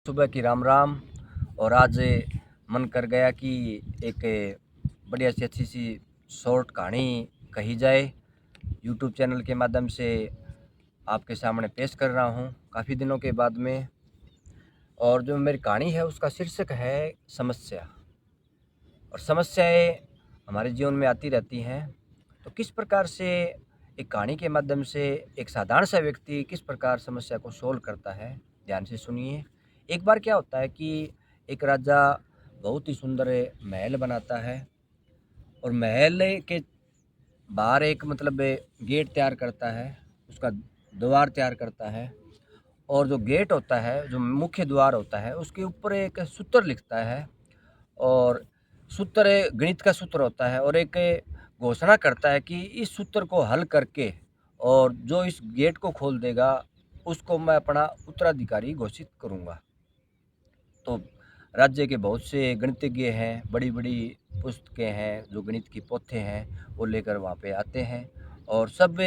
सुबह की राम राम। और आज मन कर गया कि एक बढ़िया सी अच्छी सी शॉर्ट कहानी कही जाए। यूट्यूब चैनल के माध्यम से आपके सामने पेश कर रहा हूँ काफ़ी दिनों के बाद में। और जो मेरी कहानी है उसका शीर्षक है समस्या। और समस्याएं हमारे जीवन में आती रहती हैं, तो किस प्रकार से एक कहानी के माध्यम से एक साधारण सा व्यक्ति किस प्रकार समस्या को सोल्व करता है, ध्यान से सुनिए। एक बार क्या होता है कि एक राजा बहुत ही सुंदर महल बनाता है और महल के बाहर एक गेट तैयार करता है, उसका द्वार तैयार करता है। और जो गेट होता है, जो मुख्य द्वार होता है, उसके ऊपर एक सूत्र लिखता है। और सूत्र गणित का सूत्र होता है और एक घोषणा करता है कि इस सूत्र को हल करके और जो इस गेट को खोल देगा उसको मैं अपना उत्तराधिकारी घोषित करूँगा। तो राज्य के बहुत से गणितज्ञ हैं, बड़ी बड़ी पुस्तकें हैं, जो गणित की पोथें हैं वो लेकर वहाँ पे आते हैं और सब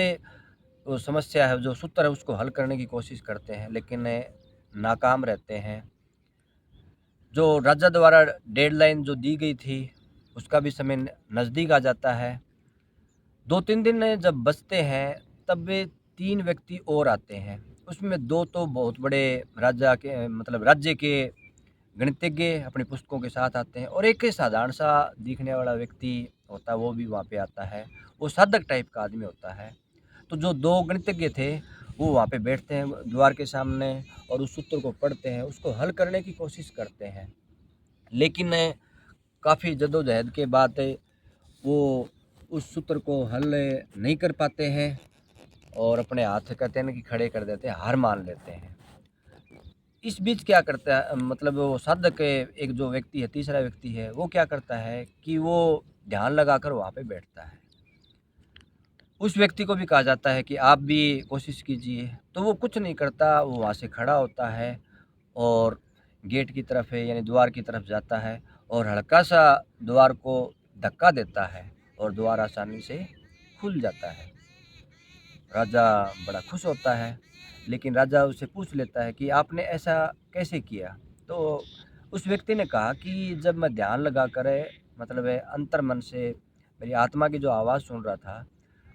वो समस्या है, जो सूत्र है, उसको हल करने की कोशिश करते हैं, लेकिन नाकाम रहते हैं। जो राजा द्वारा डेडलाइन जो दी गई थी उसका भी समय नज़दीक आ जाता है। 2-3 दिन जब बचते हैं तब वे 3 व्यक्ति और आते हैं। उसमें 2 तो बहुत बड़े राजा के राज्य के गणितज्ञ अपनी पुस्तकों के साथ आते हैं और एक साधारण सा दिखने वाला व्यक्ति होता है, वो भी वहाँ पे आता है। वो साधक टाइप का आदमी होता है। तो जो 2 गणितज्ञ थे वो वहाँ पे बैठते हैं द्वार के सामने और उस सूत्र को पढ़ते हैं, उसको हल करने की कोशिश करते हैं। लेकिन काफ़ी जद्दोजहद के बाद वो उस सूत्र को हल नहीं कर पाते हैं और अपने हाथ कहते हैं ना कि खड़े कर देते हैं, हार मान लेते हैं। इस बीच क्या करता है, वो साधक एक जो व्यक्ति है, तीसरा व्यक्ति है, वो क्या करता है कि वो ध्यान लगाकर वहाँ पे बैठता है। उस व्यक्ति को भी कहा जाता है कि आप भी कोशिश कीजिए, तो वो कुछ नहीं करता, वो वहाँ से खड़ा होता है और गेट की तरफ है यानी द्वार की तरफ जाता है और हल्का सा द्वार को धक्का देता है और द्वार आसानी से खुल जाता है। राजा बड़ा खुश होता है, लेकिन राजा उससे पूछ लेता है कि आपने ऐसा कैसे किया? तो उस व्यक्ति ने कहा कि जब मैं ध्यान लगा कर अंतर्मन से मेरी आत्मा की जो आवाज़ सुन रहा था,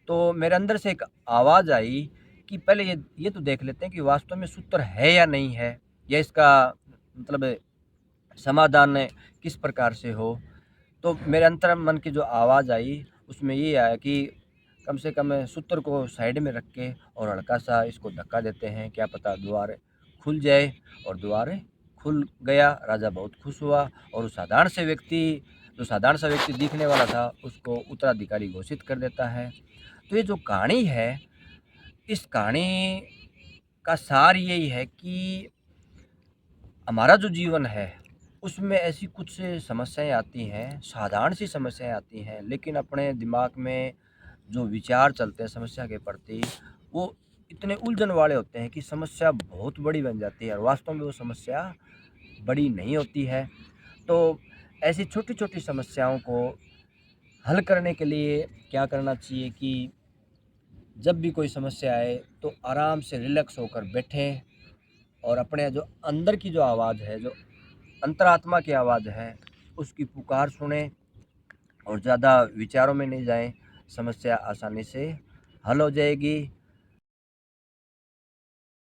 तो मेरे अंदर से एक आवाज़ आई कि पहले ये तो देख लेते हैं कि वास्तव में सूत्र है या नहीं है, या इसका मतलब समाधान किस प्रकार से हो। तो मेरे अंतर्मन की जो आवाज़ आई उसमें ये आया कि कम से कम सूत्र को साइड में रख के और हल्का सा इसको धक्का देते हैं, क्या पता द्वार खुल जाए। और द्वार खुल गया। राजा बहुत खुश हुआ और उस साधारण सा व्यक्ति दिखने वाला था उसको उत्तराधिकारी घोषित कर देता है। तो ये जो कहानी है, इस कहानी का सार यही है कि हमारा जो जीवन है उसमें ऐसी कुछ समस्याएं आती हैं, साधारण सी समस्याएं आती हैं, लेकिन अपने दिमाग में जो विचार चलते हैं समस्या के प्रति, वो इतने उलझन वाले होते हैं कि समस्या बहुत बड़ी बन जाती है और वास्तव में वो समस्या बड़ी नहीं होती है। तो ऐसी छोटी छोटी समस्याओं को हल करने के लिए क्या करना चाहिए कि जब भी कोई समस्या आए तो आराम से रिलैक्स होकर बैठें और अपने जो अंदर की जो आवाज़ है, जो अंतरात्मा की आवाज़ है, उसकी पुकार सुने और ज़्यादा विचारों में नहीं जाएं। समस्या आसानी से हल हो जाएगी